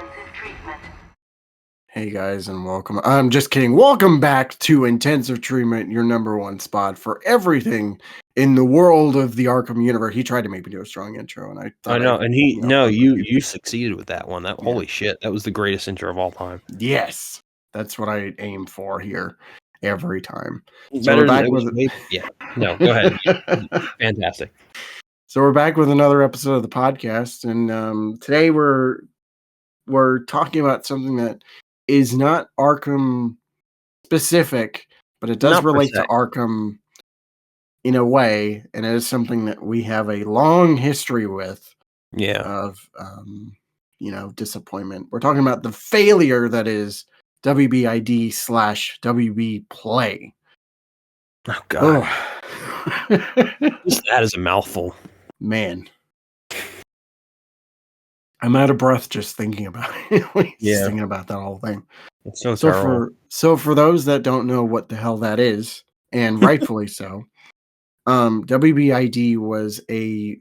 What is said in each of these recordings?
intensive treatment. Hey guys, and welcome. I'm just kidding. Welcome back to Intensive Treatment, your number one spot for everything in the world of the Arkham universe. He tried to make me do a strong intro, and I thought I know, and you succeeded with that one. Yeah. Holy shit, that was the greatest intro of all time. Yes, that's what I aim for here every time. Better than it was. Yeah, no, go ahead. Fantastic. So we're back with another episode of the podcast, and today we're talking about something that is not Arkham specific, but it does relate to Arkham in a way, and it is something that we have a long history with. Yeah. Of disappointment. We're talking about the failure that is WBID / WB Play. Oh God. Just that is a mouthful. Man. I'm out of breath just thinking about it. Just thinking about that whole thing. It's so terrible. So for those that don't know what the hell that is, and rightfully so, WBID was a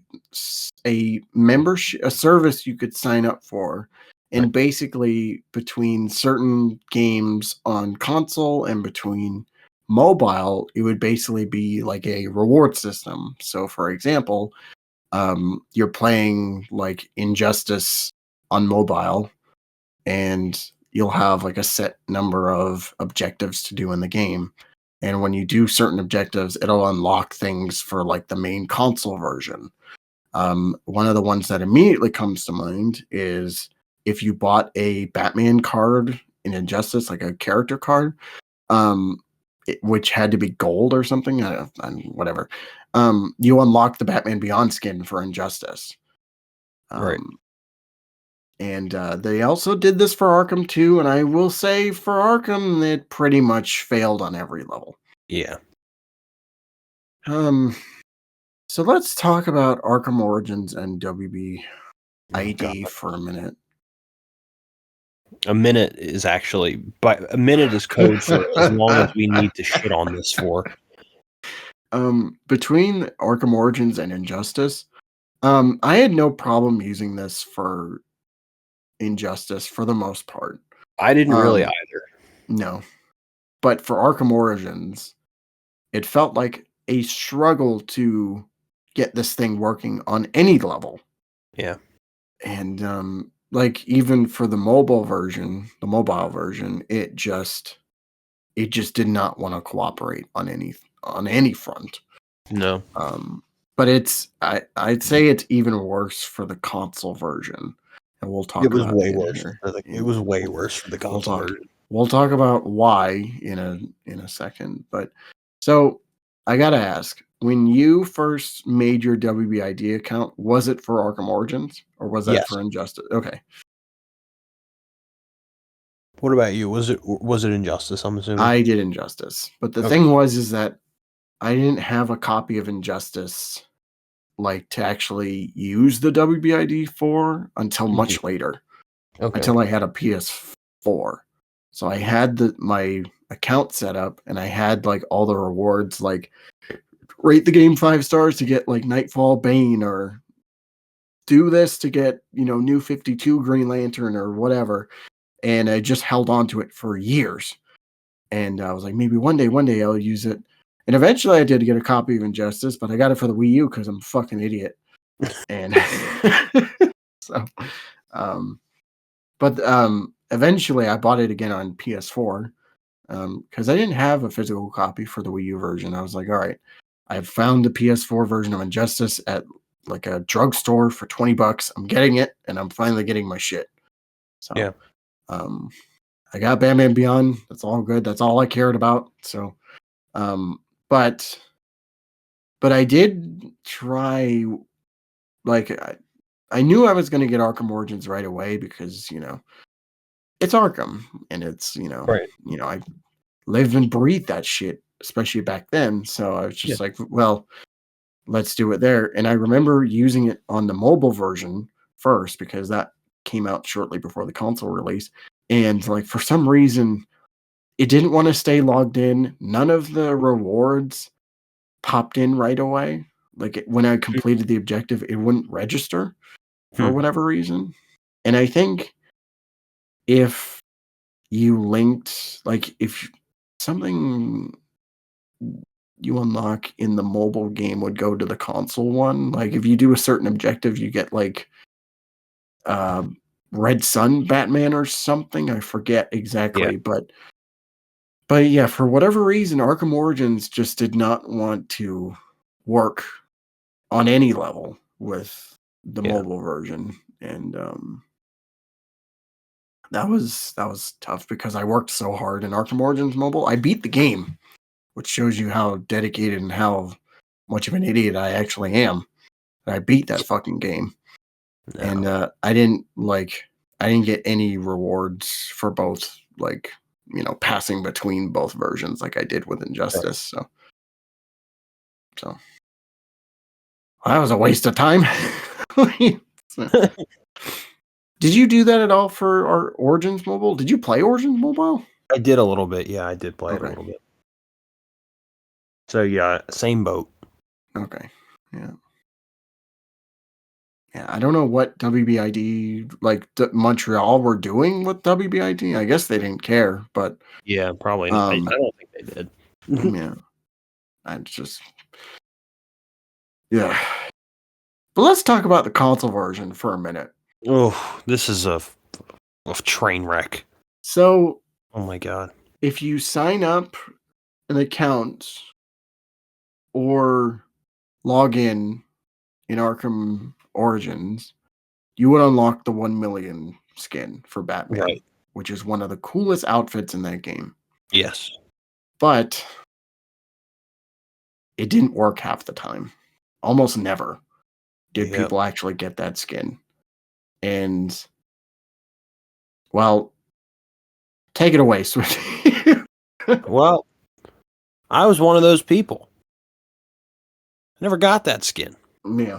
membership, a service you could sign up for, and basically between certain games on console and between mobile, it would basically be like a reward system. So, for example, you're playing like Injustice on mobile, and you'll have like a set number of objectives to do in the game. And when you do certain objectives, it'll unlock things for like the main console version. One of the ones that immediately comes to mind is if you bought a Batman card in Injustice, like a character card, which had to be gold or something, whatever. You unlock the Batman Beyond skin for Injustice. Right. And they also did this for Arkham 2, and I will say for Arkham, it pretty much failed on every level. Yeah. So let's talk about Arkham Origins and WBID for a minute. A minute is actually, but a minute is code for as long as we need to shit on this for. Between Arkham Origins and Injustice, I had no problem using this for Injustice for the most part. I didn't really either. No. But for Arkham Origins, it felt like a struggle to get this thing working on any level. Yeah. And like even for the mobile version, it just did not want to cooperate on any front. No. But I'd say it's even worse for the console version. And we'll talk about way worse. It was way worse for the console version. We'll talk about why in a second. But so I gotta ask, when you first made your WBID account, was it for Arkham Origins or was that for Injustice? Okay. What about you? Was it Injustice? I'm assuming I did Injustice, but the thing is that I didn't have a copy of Injustice like to actually use the WBID for until much later. Until I had a PS4. So I had my account set up and I had like all the rewards, like rate the game 5 stars to get like Nightfall Bane, or do this to get, New 52 Green Lantern or whatever. And I just held on to it for years. And I was like, maybe one day I'll use it. And eventually I did get a copy of Injustice, but I got it for the Wii U because I'm a fucking idiot. And so, eventually I bought it again on PS4 because I didn't have a physical copy for the Wii U version. I was like, all right, I found the PS4 version of Injustice at like a drugstore for $20. I'm getting it, and I'm finally getting my shit. So, yeah. I got Batman Beyond. That's all good. That's all I cared about. So, but I did try, like, I knew I was going to get Arkham Origins right away because, it's Arkham, and it's, I live and breathe that shit, especially back then. So I was just like, well, let's do it there. And I remember using it on the mobile version first because that came out shortly before the console release. And like, for some reason, it didn't want to stay logged in. None of the rewards popped in right away. Like when I completed the objective, it wouldn't register for whatever reason. And I think if you linked, like, if something you unlock in the mobile game would go to the console one, like, if you do a certain objective, you get, like, uh, Red Sun Batman or something, I forget Yeah. exactly, but yeah, for whatever reason, Arkham Origins just did not want to work on any level with the Yeah. mobile version, and, that was tough because I worked so hard in Arkham Origins Mobile. I beat the game, which shows you how dedicated and how much of an idiot I actually am. I beat that fucking game, and, No. I didn't get any rewards for both, like, passing between both versions like I did with Right. Injustice, so that was a waste of time. So did you do that at all for our Origins Mobile? Did you play Origins Mobile? I did a little bit. Yeah, I did play it a Okay, little bit. So yeah, same boat. okay, yeah. Yeah, I don't know what WBID, like, Montreal were doing with WBID. I guess they didn't care, but, Yeah, probably. I um, don't think they did. yeah, I just yeah. But let's talk about the console version for a minute. Oh, this is a train wreck. So, Oh my god. if you sign up an account or log in Arkham Origins, you would unlock the 1 million skin for Batman, Right. which is one of the coolest outfits in that game. Yes. But it didn't work half the time. Almost never did Yep. people actually get that skin. And, well, take it away, Swifty. Well, I was one of those people. I never got that skin. Yeah,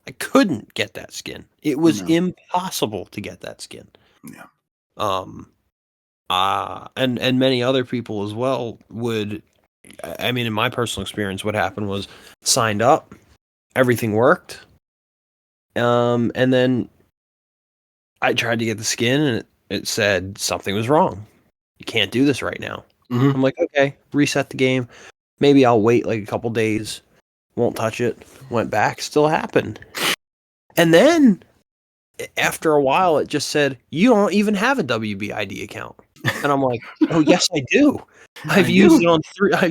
I couldn't get that skin. It was no, impossible to get that skin. yeah. Um and many other people as well would I mean in my personal experience what happened was signed up, everything worked. And then I tried to get the skin and it said something was wrong. You can't do this right now. Mhm. I'm like, okay, reset the game. Maybe I'll wait like a couple days. Won't touch it. Went back, still happened. And then after a while, it just said, you don't even have a WBID account. And I'm like, oh yes, I do. I do. I've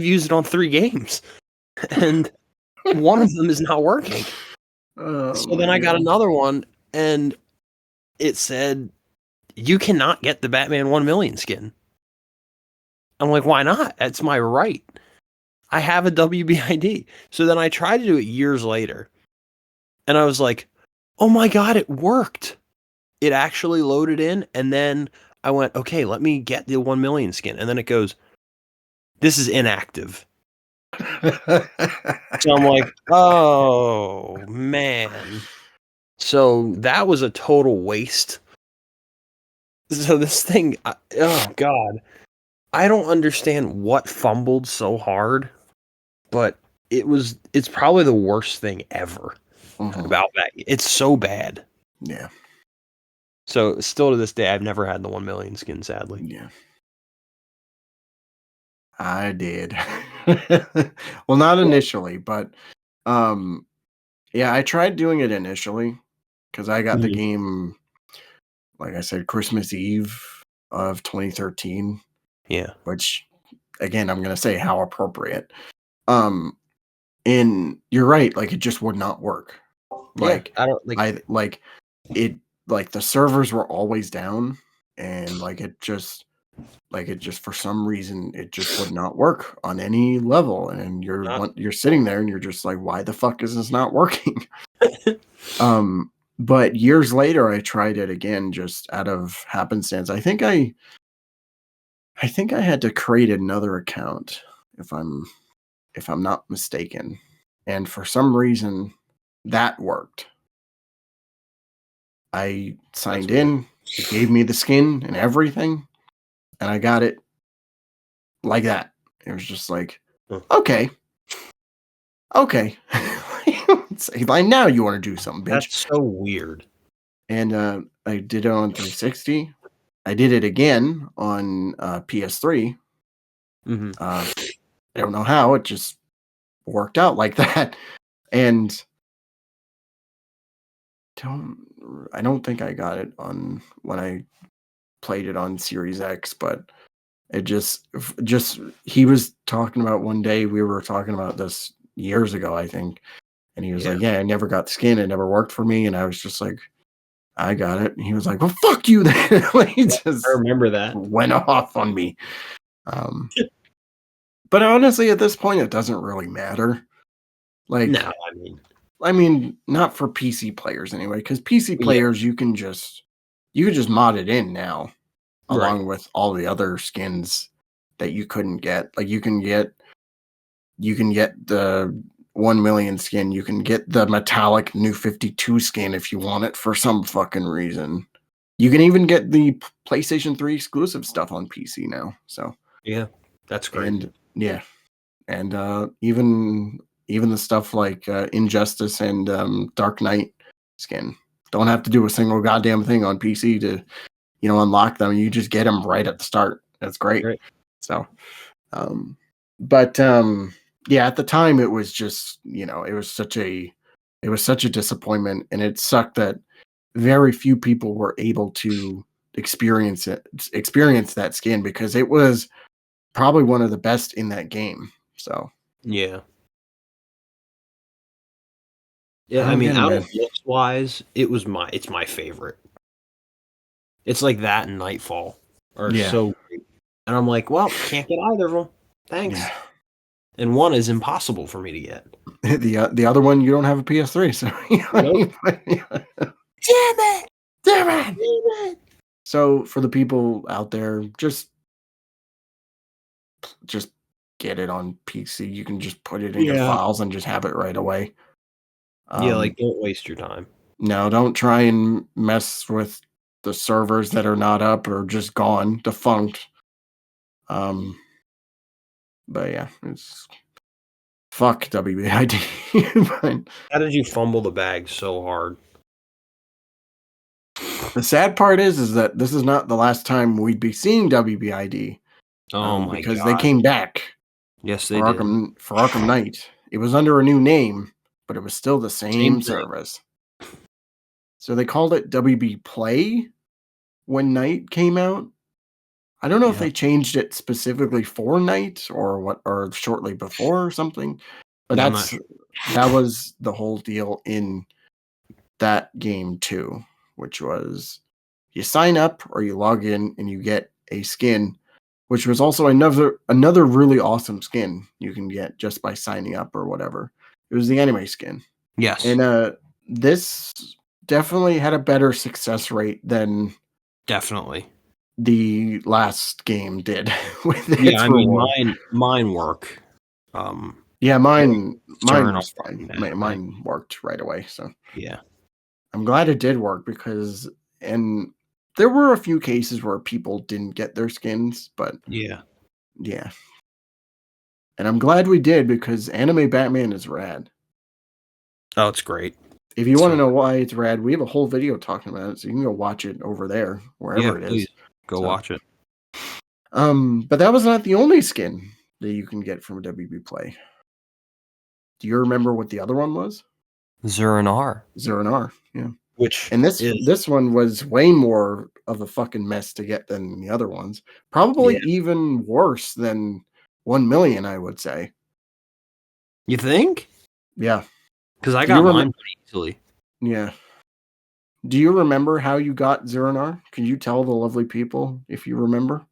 used it on 3 games. And one of them is not working. Oh So my then I got god. another one and it said, you cannot get the Batman 1 million skin. I'm like, why not? That's my right. I have a WBID. So then I tried to do it years later. And I was like, oh my God, it worked. It actually loaded in. And then I went, okay, let me get the 1 million skin. And then it goes, this is inactive. So I'm like, oh man. So that was a total waste. So this thing, oh God, I don't understand what fumbled so hard, but it's probably the worst thing ever Mhm. about that. It's so bad. Yeah, So still to this day, I've never had the 1 million skin, sadly. yeah. I did. Well, not Yeah. initially, but, um, yeah, I tried doing it initially because I got the Mhm. game, like I said, Christmas Eve of 2013, Yeah. which, again, I'm gonna say how appropriate. Um, and you're right, like, it just would not work. Yeah. Like, I don't like. I like, it like, the servers were always down, and, it just for some reason, it just would not work on any level, and Not you're sitting there and you're just like, "Why the fuck is this not working?" But years later, I tried it again just out of happenstance. I think I had to create another account if I'm not mistaken, and for some reason, that worked. I That's signed weird. in, it gave me the skin and everything, and I got it like that. It was just like, Huh. "Okay, okay." It's like, now you wanna do something, bitch. That's so weird. And, I did it on 360, I did it again on PS3. Mm-hmm. I don't know how, it just worked out like that. And I don't think I got it on when I played it on Series X, but it just he was talking about one day, we were talking about this years ago, I think, and he was like, "Yeah, I never got the skin, it never worked for me," and I was just like, "I got it," and he was like, "Well, fuck you then." Like, he just I remember that. went off on me. But honestly, at this point, it doesn't really matter. Like, No, I mean, not for PC players anyway, because PC yeah, players, you can just mod it in now, right. along with all the other skins that you couldn't get. Like, you can get the 1 million skin. You can get the metallic new 52 skin if you want it for some fucking reason. You can even get the PlayStation 3 exclusive stuff on PC now. So Yeah, that's great. and yeah, and even the stuff like Injustice and Dark Knight skin don't have to do a single goddamn thing on PC to unlock them. You just get them right at the start. That's great. Right. So, but yeah, at the time it was just it was such a disappointment, and it sucked that very few people were able to experience that skin, because it was probably one of the best in that game. So Yeah. I Yeah, I don't mean, get it, out man. of looks wise, it's my favorite. It's like that and Nightfall are Yeah. so great. And I'm like, well, can't get either of them. Thanks. Yeah. And one is impossible for me to get. The other one, you don't have a PS3, so Nope. damn it, damn it. So for the people out there, just get it on PC. You can just put it in your Yeah. files and just have it right away. Yeah, like don't waste your time. No, don't try and mess with the servers that are not up or just gone, defunct. But yeah, it's fuck WBID. But How did you fumble the bag so hard? the sad part is that this is not the last time we'd be seeing WBID, Oh my because they god. came back Yes, for they did. Arkham Knight. It was under a new name, but it was still the Same same thing. service. So they called it WB Play when Knight came out. I don't know if Yeah. they changed it specifically for Knight or shortly before or something, but Yeah, I'm not sure. that was the whole deal in that game too, which was you sign up or you log in and you get a skin, which was also another really awesome skin you can get just by signing up or whatever. It was the anime skin. Yes. And this definitely had a better success rate than Definitely. the last game did with Yeah, its I mean reward. mine work. Yeah, mine Turn was off fine. that way. Mine worked right away, so Yeah. I'm glad it did work, because and there were a few cases where people didn't get their skins, but Yeah. yeah. And I'm glad we did, because anime Batman is rad. Oh, it's great. If you want to So know why it's rad, we have a whole video talking about it, so you can go watch it over there, yeah, wherever it please is. go So, watch it. but that was not the only skin that you can get from WB Play. Do you remember what the other one was? Zuranar, Zeranar, yeah. which And is this one was way more of a fucking mess to get than the other ones. Probably yeah. even worse than 1 million, I would say. You think? Yeah. Because I Do you got remember? mine pretty easily. Yeah. Do you remember how you got Zeranar? Can you tell the lovely people if you remember?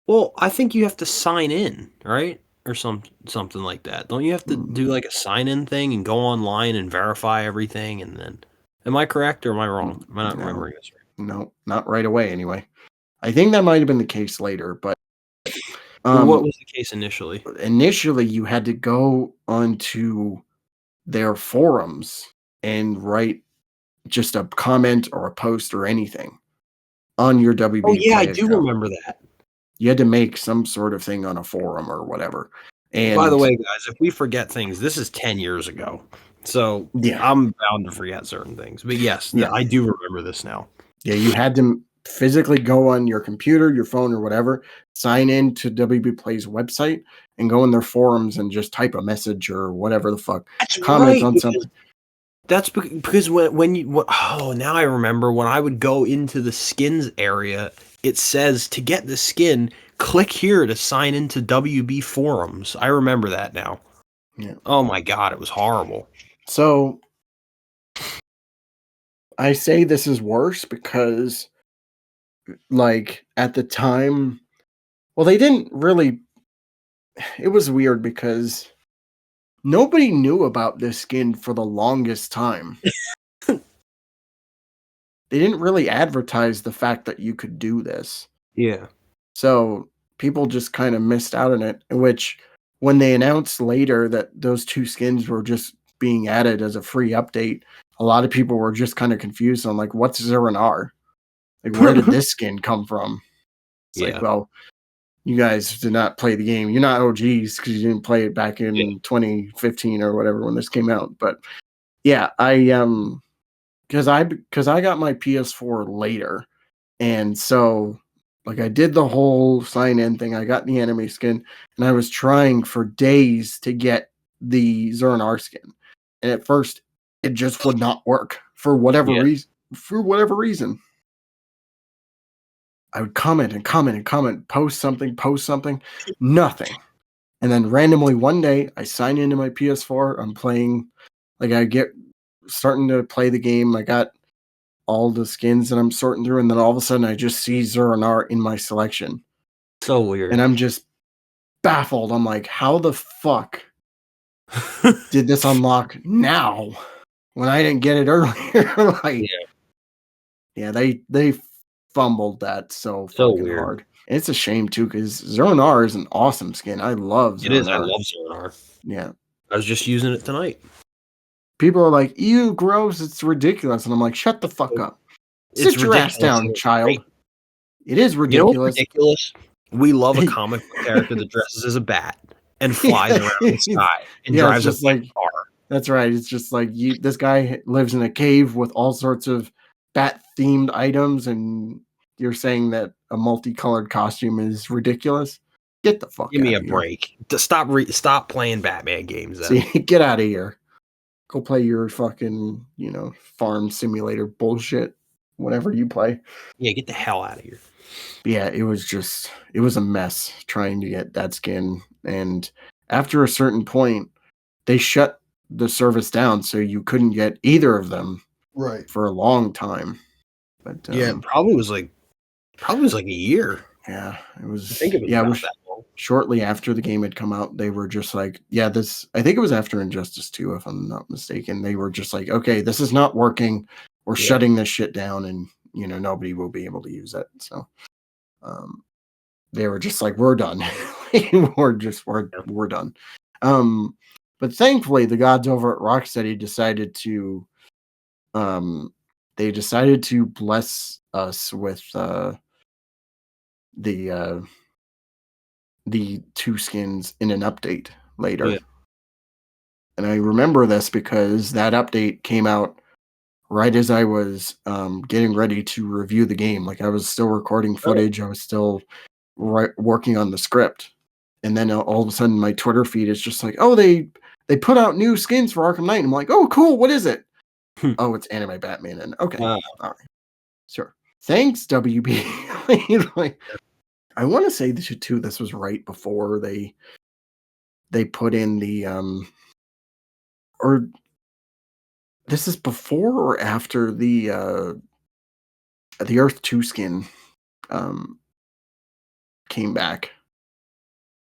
Well, I think you have to sign in, right? Or something like that. Don't you have to Mm, do like a sign in thing and go online and verify everything and then am I correct or am I wrong? Am I not no, remembering this right? no, not right away. Anyway, I think that might have been the case later, but Well, what um, was the case initially? initially you had to go onto their forums and write just a comment or a post or anything on your Oh WB yeah, I Play do account. remember that. You had to make some sort of thing on a forum or whatever. By the And way, guys, if we forget things, this is 10 years ago. So yeah, I'm bound to forget certain things. But yes, yeah, I do remember this now. yeah, you had to physically go on your computer, your phone, or whatever, sign in to WB Play's website and go in their forums and just type a message or whatever the fuck. That's Comment right. on something. That's because when you now I remember when I would go into the skins area, it says to get the skin, click here to sign into WB forums. I remember that now. Yeah. Oh my god, it was horrible. So I say this is worse because, like, at the time, well, they didn't really. It was weird because nobody knew about this skin for the longest time. They didn't really advertise the fact that you could do this. Yeah. So people just kind of missed out on it, which when they announced later that those two skins were just being added as a free update, a lot of people were just kind of confused on like, what's Zeranar? Like, where did this skin come from? It's like, Yeah. well, you guys did not play the game. You're not OGs because you didn't play it back in 2015 or whatever when this came out. But yeah, because I got my PS4 later, and so like I did the whole sign in thing. I got the anime skin, and I was trying for days to get the Zernar skin, and at first it just would not work for whatever Yeah. reason. For whatever reason, I would comment and comment and comment, post something, nothing. And then randomly one day, I sign into my PS4. I'm playing, like I get starting to play the game. I got all the skins that I'm sorting through, and then all of a sudden, I just see Zeranar in my selection, So weird. and I'm just baffled. I'm like, how the fuck did this unlock now when I didn't get it earlier? Like, yeah, they fumbled that so fucking weird. hard. And it's a shame too, because Zeranar is an awesome skin. I love Zeranar. It is. I love Zeranar. Yeah. I was just using it tonight. People are like, ew, gross, it's ridiculous. And I'm like, shut the fuck up. It's Sit your ass down, child. Great. It is You know what's ridiculous. ridiculous? We love a comic book character that dresses as a bat and flies around the sky and drives a car. That's right. It's just like this guy lives in a cave with all sorts of bat-themed items, and you're saying that a multicolored costume is ridiculous? Get the fuck Give me out a of break. Stop playing Batman games then. See, get out of here. Go play your fucking, farm simulator bullshit. Whatever you play. Yeah, get the hell out of here. Yeah, it was a mess trying to get that skin. And after a certain point, they shut the service down, so you couldn't get either of them for a long time. But yeah, it probably was like a year. Yeah, it was. I think it was it about was that long. Shortly after the game had come out, they were just like, I think it was after Injustice 2, if I'm not mistaken. They were just like, okay, this is not working. We're shutting this shit down, and nobody will be able to use it. So they were just like, we're done. we're done. But thankfully, the gods over at Rocksteady decided to bless us with the two skins in an update later. Yeah. And I remember this because that update came out right as I was getting ready to review the game. Like, I was still recording footage. I was still working on the script. And then all of a sudden my Twitter feed is just like, oh, they put out new skins for Arkham Knight. I'm like, oh, cool. What is it? Oh, it's Anime Batman. And okay. All right. Sure. Thanks, WB. Like, I want to say too, this was right before they put in the or this is before or after the Earth 2 skin came back.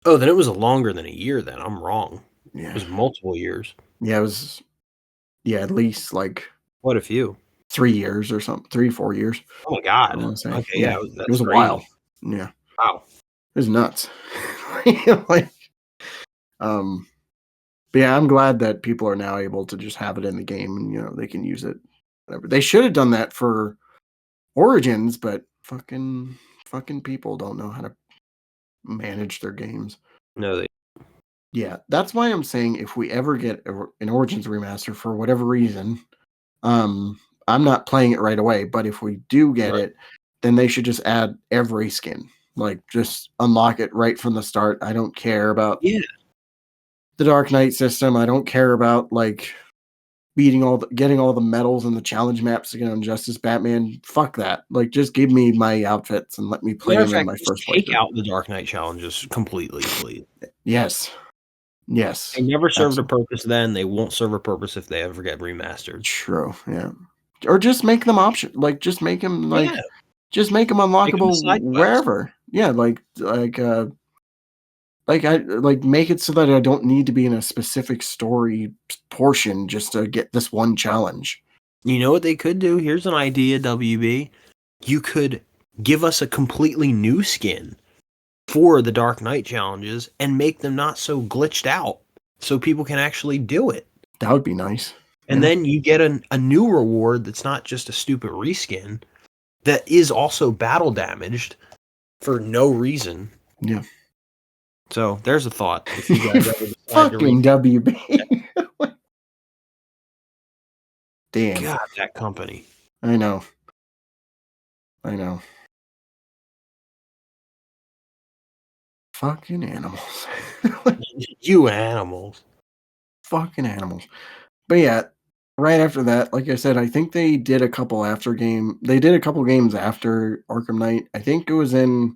Oh, then it was longer than a year then. I'm wrong. Yeah. It was multiple years. Yeah, it was at least like quite a few. 3 years or something, 3-4 years. Oh my god. Okay, yeah, it was a while. Yeah. Wow. It was nuts. Like, but yeah, I'm glad that people are now able to just have it in the game and they can use it. Whatever. They should have done that for Origins, but fucking people don't know how to manage their games. No, they. Yeah, that's why I'm saying if we ever get an Origins remaster for whatever reason, I'm not playing it right away. But if we do get it, then they should just add every skin. Like, just unlock it right from the start. I don't care about Yeah. the Dark Knight system. I don't care about like getting all the medals and the challenge maps to get on Justice Batman. Fuck that. Like, just give me my outfits and let me play Matter of them in fact, my just first take playthrough. out the Dark Knight challenges completely, please. Yes. Yes. They never served a Absolutely. purpose then. They won't serve a purpose if they ever get remastered. True. Yeah. Or just make them option. Like, just make them like, Yeah. just make them Make them a unlockable side quest. wherever. Yeah. Like make it so that I don't need to be in a specific story portion just to get this one challenge. You know what they could do? Here's an idea, WB. You could give us a completely new skin for the Dark Knight challenges and make them not so glitched out so people can actually do it. That would be nice. And Yeah. then you get a new reward that's not just a stupid reskin, that is also battle damaged for no reason. Yeah. So there's a thought. If you guys ever decide to Fucking WB. Damn. God, that company. I know. Fucking animals. You animals. Fucking animals. But yeah, right after that, like I said, I think they did a couple games after Arkham Knight. I think it was in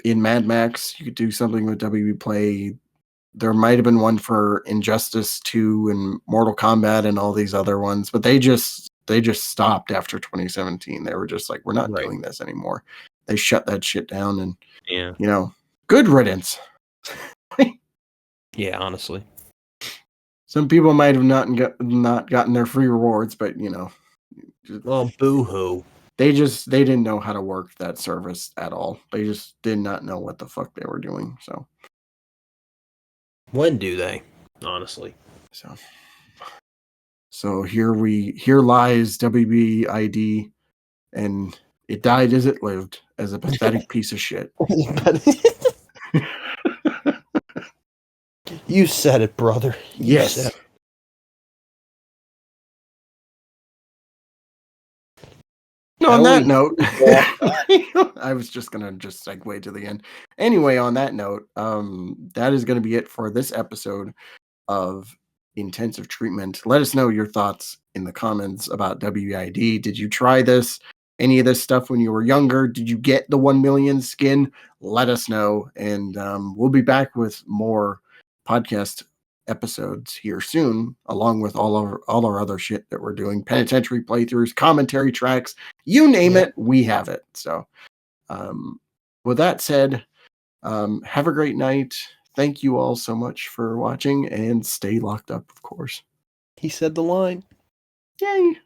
Mad Max. You could do something with WB Play. There might have been one for Injustice 2 and Mortal Kombat and all these other ones, but they just stopped after 2017. They were just like, we're not doing this anymore. They shut that shit down, and Yeah. Good riddance. Yeah, honestly. Some people might have not gotten their free rewards, but Well, boo-hoo. they didn't know how to work that service at all. They just did not know what the fuck they were doing. When do they? Honestly. So here lies WBID, and it died as it lived, as a pathetic piece of shit. You said it, brother. Yes. On that note, I was just gonna segue to the end. Anyway, on that note, that is gonna be it for this episode of Intensive Treatment. Let us know your thoughts in the comments about WID. Did you try any of this stuff when you were younger? Did you get the 1 million skin? Let us know, and we'll be back with more podcast episodes here soon, along with all our other shit that we're doing: penitentiary playthroughs, commentary tracks, you name it, we have it. So with that said, have a great night. Thank you all so much for watching, and stay locked up, of course. He said the line. Yay.